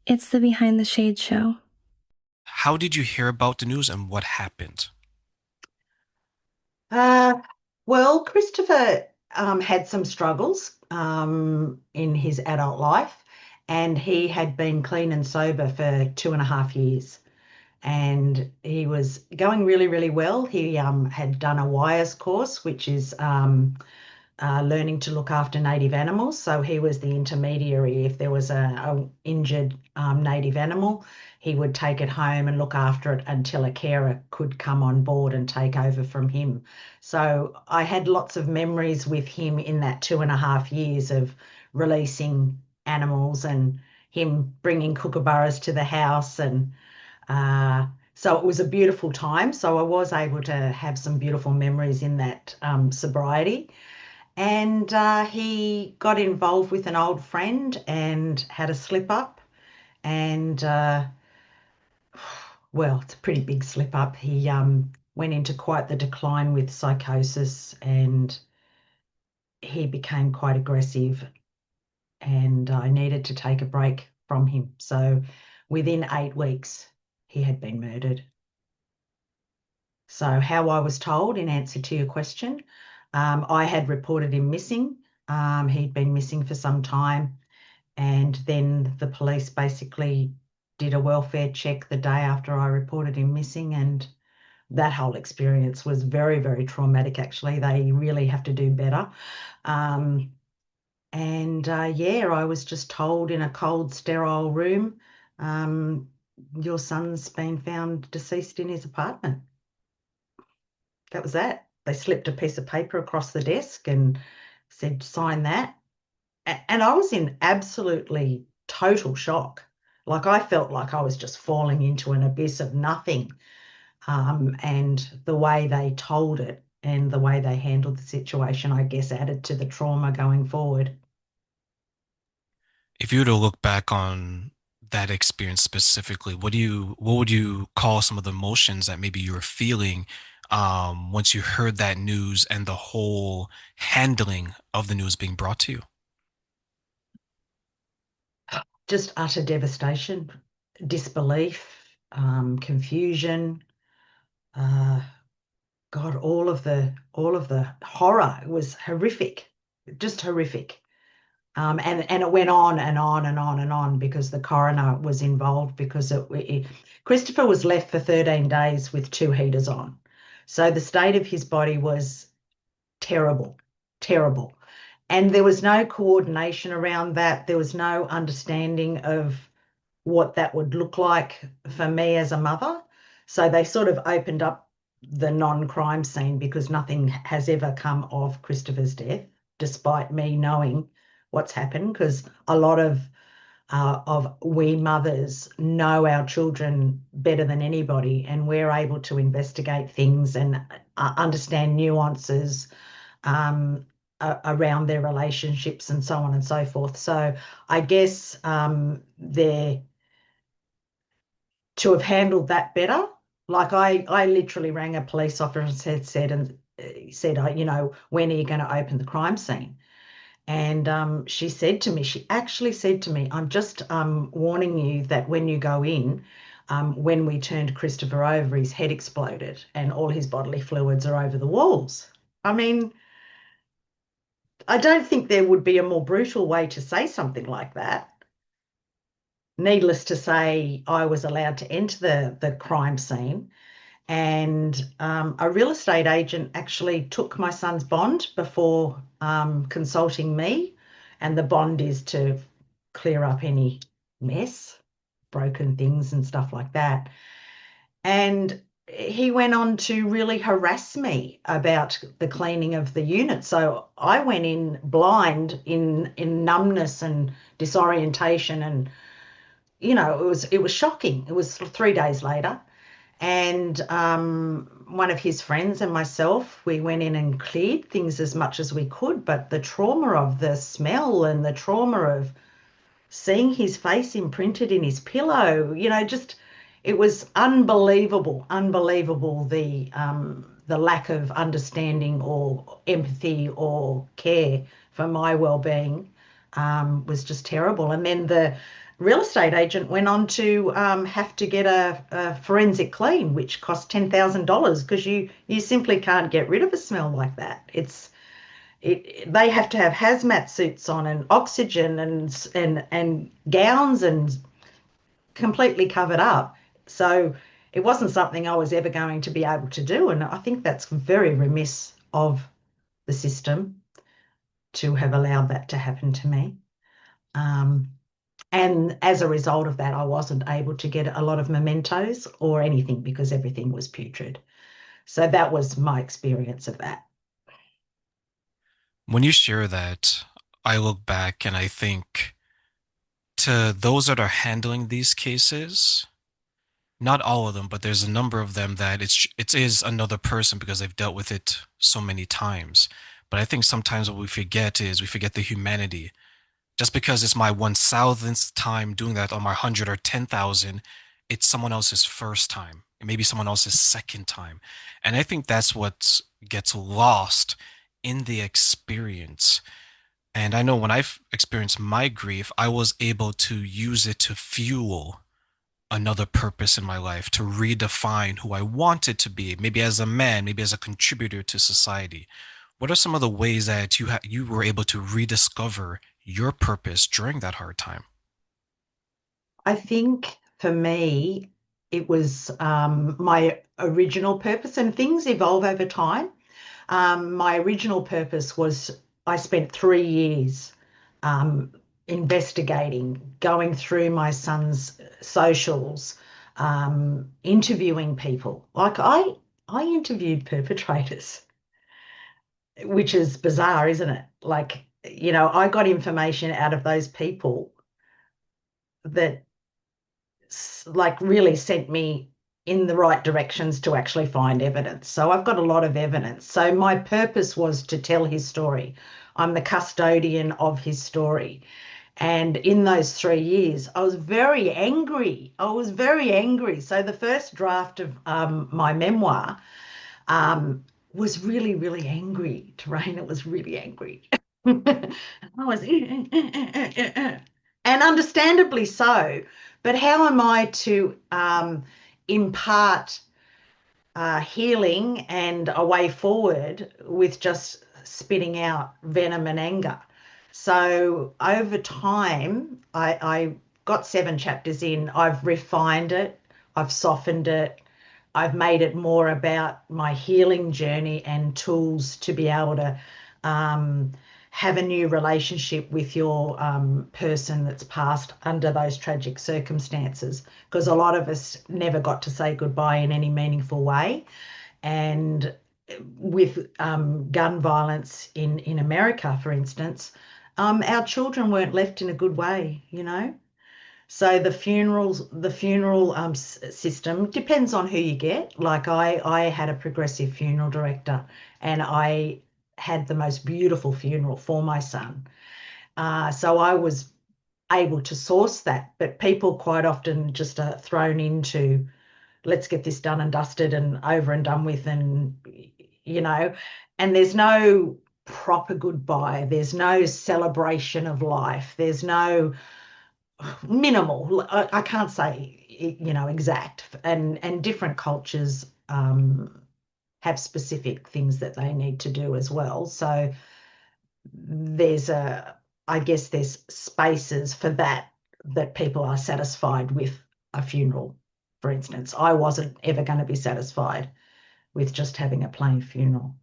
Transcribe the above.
It's the Behind the Shade show. How did you hear about the news and what happened? Uh, well, Christopher had some struggles in his adult life, and he had been clean and sober for 2.5 years. And he was going really, really well. He had done a WIRES course, which is learning to look after native animals. So he was the intermediary. If there was a injured native animal, he would take it home and look after it until a carer could come on board and take over from him. So I had lots of memories with him in that 2.5 years of releasing animals and him bringing kookaburras to the house and uh, so it was a beautiful time. So I was able to have some beautiful memories in that sobriety. And he got involved with an old friend and had a slip up. And well, it's a pretty big slip up. He went into quite the decline with psychosis and he became quite aggressive. And I needed to take a break from him. So within 8 weeks, he had been murdered. So, how I was told in answer to your question, I had reported him missing. He'd been missing for some time. And then the police basically did a welfare check the day after I reported him missing. And that whole experience was very, very traumatic, actually. They really have to do better. Um, and yeah, I was just told in a cold, sterile room, um, your son's been found deceased in his apartment. That was that. They slipped a piece of paper across the desk and said, sign that. And I was in absolutely total shock. Like I felt like I was just falling into an abyss of nothing. And the way they told it and the way they handled the situation, I guess, added to the trauma going forward. If you were to look back on that experience specifically, what would you call some of the emotions that maybe you were feeling once you heard that news and the whole handling of the news being brought to you? Just utter devastation, disbelief, confusion. Uh, God, all of the horror was horrific, just horrific. And it went on and on and on and on because the coroner was involved because Christopher was left for 13 days with two heaters on. So the state of his body was terrible, terrible. And there was no coordination around that. There was no understanding of what that would look like for me as a mother. So they sort of opened up the non-crime scene because nothing has ever come of Christopher's death, despite me knowing what's happened. Because a lot of we mothers know our children better than anybody, and we're able to investigate things and understand nuances around their relationships and so on and so forth. So I guess they're to have handled that better. Like I literally rang a police officer and said, when are you going to open the crime scene? And she actually said to me, I'm just warning you that when you go in, when we turned Christopher over, his head exploded and all his bodily fluids are over the walls. I mean, I don't think there would be a more brutal way to say something like that. Needless to say, I was allowed to enter the crime scene. And a real estate agent actually took my son's bond before consulting me. And the bond is to clear up any mess, broken things, and stuff like that. And he went on to really harass me about the cleaning of the unit. So I went in blind in numbness and disorientation and it was shocking. It was 3 days later. And one of his friends and myself, we went in and cleared things as much as we could. But the trauma of the smell and the trauma of seeing his face imprinted in his pillow, just it was unbelievable, unbelievable the lack of understanding or empathy or care for my well-being was just terrible. And then real estate agent went on to have to get a forensic clean, which cost $10,000 because you simply can't get rid of a smell like that. They have to have hazmat suits on and oxygen and gowns and completely covered up. So it wasn't something I was ever going to be able to do. And I think that's very remiss of the system to have allowed that to happen to me. Um, and as a result of that, I wasn't able to get a lot of mementos or anything because everything was putrid. So that was my experience of that. When you share that, I look back and I think to those that are handling these cases, not all of them, but there's a number of them that it is another person because they've dealt with it so many times. But I think sometimes what we forget is we forget the humanity. Just because it's my 1,000th time doing that on my 100 or 10,000, it's someone else's first time. It may be someone else's second time. And I think that's what gets lost in the experience. And I know when I've experienced my grief, I was able to use it to fuel another purpose in my life, to redefine who I wanted to be, maybe as a man, maybe as a contributor to society. What are some of the ways that you were able to rediscover your purpose during that hard time? I think for me, it was my original purpose, and things evolve over time. My original purpose was I spent 3 years um, investigating, going through my son's socials, interviewing people. I interviewed perpetrators, which is bizarre, isn't it? Like, I got information out of those people that like really sent me in the right directions to actually find evidence. So I've got a lot of evidence. So my purpose was to tell his story. I'm the custodian of his story. And in those 3 years, I was very angry. I was very angry. So the first draft of my memoir um, was really, really angry. Terrain, it was really angry. I was, and understandably so. But how am I to impart healing and a way forward with just spitting out venom and anger? So over time, I got 7 chapters in. I've refined it, I've softened it, I've made it more about my healing journey and tools to be able to um, have a new relationship with your person that's passed under those tragic circumstances. Because a lot of us never got to say goodbye in any meaningful way. And with gun violence in America, for instance, our children weren't left in a good way. So the funeral system depends on who you get. Like I had a progressive funeral director, and I had the most beautiful funeral for my son. So I was able to source that, but people quite often just are thrown into let's get this done and dusted and over and done with, and you know, and there's no proper goodbye. There's no celebration of life. There's no minimal. I can't say exact, and different cultures have specific things that they need to do as well. So there's I guess there's spaces for that people are satisfied with a funeral. For instance, I wasn't ever going to be satisfied with just having a plain funeral.